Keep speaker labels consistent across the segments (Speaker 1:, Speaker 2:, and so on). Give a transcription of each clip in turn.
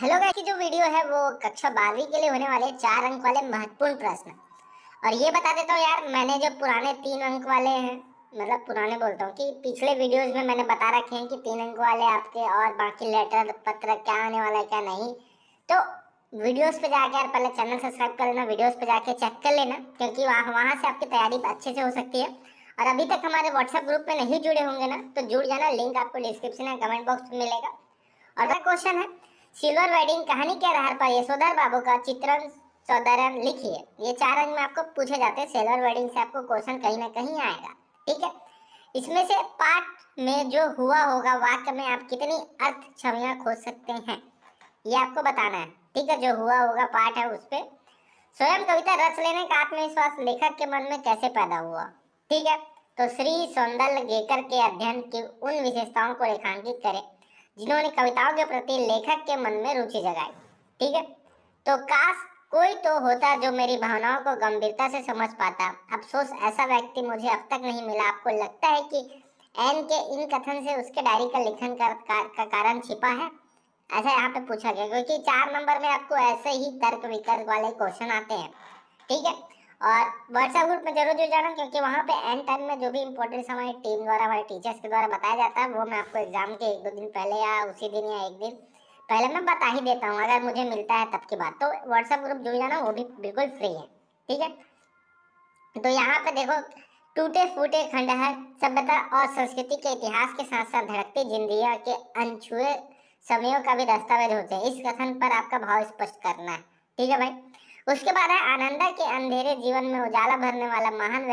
Speaker 1: Hello guys की जो video है वो कक्षा 12वीं के लिए होने वाले 4 अंक वाले महत्वपूर्ण प्रश्न। और ये बता देता हूँ यार, मैंने जो पुराने 3 अंक वाले हैं, मतलब पुराने बोलता हूँ कि पिछले वीडियोस में मैंने बता रखे हैं कि 3 अंक वाले आपके और बाकी लेटर पत्र क्या आने वाला है क्या नहीं। तो वीडियोस पे जाके यार पहले चैनल सब्सक्राइब कर लेना, वीडियोस पे जाके चेक कर लेना, क्योंकि वहाँ से आपकी तैयारी अच्छे से हो सकती है। और अभी तक हमारे व्हाट्सएप ग्रुप में नहीं जुड़े होंगे ना, तो जुड़ जाना, लिंक आपको डिस्क्रिप्शन या कमेंट बॉक्स में मिलेगा। और अगला क्वेश्चन है, सिल्वर वेडिंग कहानी के आधार पर यशोधर बाबू का चित्रण सौंदर्य लिखिए। ये 4 अंक में आपको पूछे जाते हैं। सिल्वर वेडिंग से आपको क्वेश्चन कहीं ना कहीं आएगा, ठीक है। इसमें से पाठ में जो हुआ होगा वाक्य में आप कितनी अर्थ छवियां खोज सकते हैं, ये आपको बताना है, ठीक है। जो हुआ होगा पाठ है उस पे। स्वयं कविता रच लेने का आत्मविश्वास लेखक के मन में कैसे पैदा हुआ, ठीक है। तो श्री सौंदर्यगेकर के अध्ययन की उन विशेषताओं को रेखांकित करें जिन्होंने कविताओं के प्रति लेखक के मन में रुचि जगाई, ठीक है। तो काश कोई तो होता जो मेरी भावनाओं को गंभीरता से समझ पाता। अफसोस ऐसा व्यक्ति मुझे अब तक नहीं मिला। आपको लगता है कि एन के इन कथन से उसके डायरी का लेखन का कारण छिपा है? ऐसा यहाँ पे पूछा गया, क्योंकि 4 नंबर में आपको ऐसे ही तर्क वितर्क वाले क्वेश्चन आते हैं, ठीक है। और व्हाट्सएप ग्रुप में जरूर जुड़ जाना, क्योंकि वहाँ पे एंड टाइम में जो भी इंपॉर्टेंस हमारी टीम द्वारा, हमारे टीचर्स के द्वारा बताया जाता है, वो मैं आपको एग्जाम के 1-2 दिन पहले या उसी दिन या एक दिन पहले मैं बता ही देता हूँ, अगर मुझे मिलता है तब की बात। तो व्हाट्सएप ग्रुप जुड़ जाना, वो भी बिल्कुल फ्री है, ठीक है। तो यहाँ पे देखो, टूटे फूटे खंडहर सभ्यता और संस्कृति के इतिहास के साथ साथ धड़कती जिंदगी के अनछुए समयों का भी दस्तावेज होते हैं। इस कथन पर आपका भाव स्पष्ट करना है, ठीक है भाई। उसके बाद है, आनंदा के अंधेरे जीवन में उजाला भरने वाला महान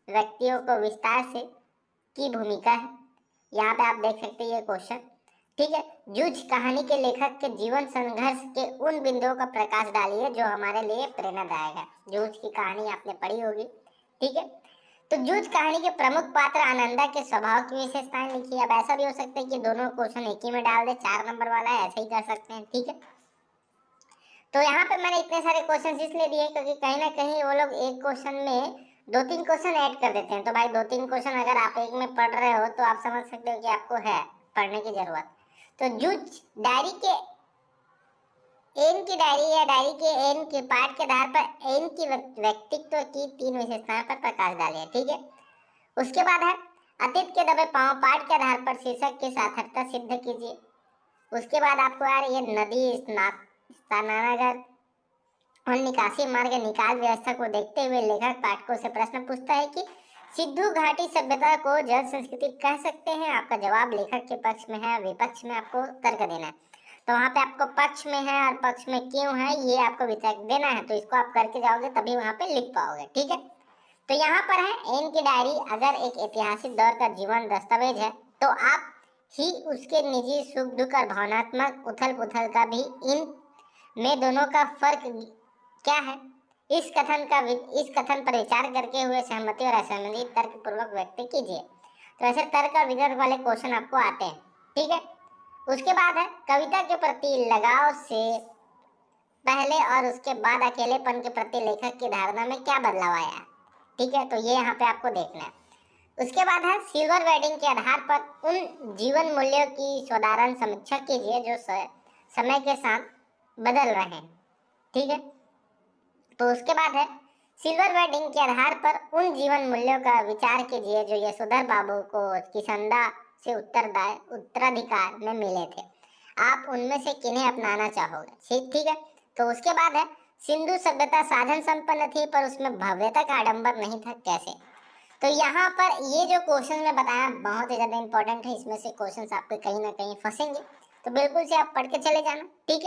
Speaker 1: व्यक्तियों को विस्तार से की भूमिका है। यहाँ पे आप देख सकते हैं ये क्वेश्चन, ठीक है। जूझ कहानी के लेखक के जीवन संघर्ष के उन बिंदुओं का प्रकाश डालिए जो हमारे लिए प्रेरणादायक है। जूझ की कहानी आपने पढ़ी होगी, ठीक है। तो जूझ कहानी के प्रमुख पात्र आनंदा के स्वभाव की विशेषताएं लिखिए। अब ऐसा भी हो सकता है कि दोनों क्वेश्चन एक ही में डाल दे, 4 नंबर वाला है, ऐसे ही कर सकते हैं, ठीक है। तो यहाँ पे मैंने इतने सारे क्वेश्चन इसलिए दिए क्योंकि कहीं ना कहीं वो लोग एक क्वेश्चन में 2-3 क्वेश्चन ऐड कर देते हैं। तो भाई 2-3 क्वेश्चन अगर आप एक में पढ़ रहे हो तो आप समझ सकते हो कि आपको है पढ़ने की जरूरत। तो जूझ डायरी के एन की डायरी या डायरी के एन के पाठ के आधार पर एन की व्यक्तित्व की 3 विशेषताओं पर प्रकाश डालिए, ठीक है। उसके बाद है, अतीत के दबे पांव पाठ के आधार पर शीर्षक की सार्थकता सिद्ध कीजिए। उसके बाद आपको यार ये नदी स्नानागार और निकासी मार्ग निकाल व्यवस्था को देखते हुए लेखक पाठकों से प्रश्न पूछता है कि सिंधु घाटी सभ्यता को जल संस्कृति कह सकते हैं? आपका जवाब लेखक के पक्ष में है, विपक्ष में आपको तर्क देना है। तो वहाँ पे आपको पक्ष में है और पक्ष में क्यों है ये आपको वितर्क देना है। तो इसको आप करके जाओगे तभी वहाँ पे लिख पाओगे, ठीक है। तो यहाँ पर है, एन की डायरी अगर एक ऐतिहासिक दौर का जीवन दस्तावेज है तो आप ही उसके निजी सुख दुख और भावनात्मक उथल पुथल का भी इन में दोनों का फर्क क्या है, इस कथन पर विचार करके हुए सहमति और असहमति तर्क पूर्वक व्यक्त कीजिए। तो ऐसे तर्क और वितर्क वाले क्वेश्चन आपको आते हैं, ठीक है। उसके बाद है, कविता के प्रति लगाव से पहले और उसके बाद अकेलेपन के प्रति लेखक की धारणा में क्या बदलाव आया, ठीक है। तो ये यहाँ पे आपको देखना है। उसके बाद है, सिल्वर वेडिंग के आधार पर उन जीवन मूल्यों की साधारण समीक्षा कीजिए जो समय के साथ बदल रहे हैं, ठीक है। तो उसके बाद है, सिल्वर वेडिंग के आधार पर उन जीवन मूल्यों का विचार कीजिए जो यशोधर बाबू को किसंदा से उत्तराधिकार में मिले थे। आप उनमें से किन्हें अपनाना चाहोगे, ठीक है। तो उसके बाद है, सिंधु सभ्यता साधन संपन्न थी पर उसमें भव्यता का आडंबर नहीं था, कैसे? तो यहाँ पर ये जो क्वेश्चन मैं बताया बहुत ही ज्यादा इंपॉर्टेंट है। इसमें से क्वेश्चन आपके कहीं ना कहीं फंसेंगे, तो बिल्कुल से आप पढ़ के चले जाना, ठीक है।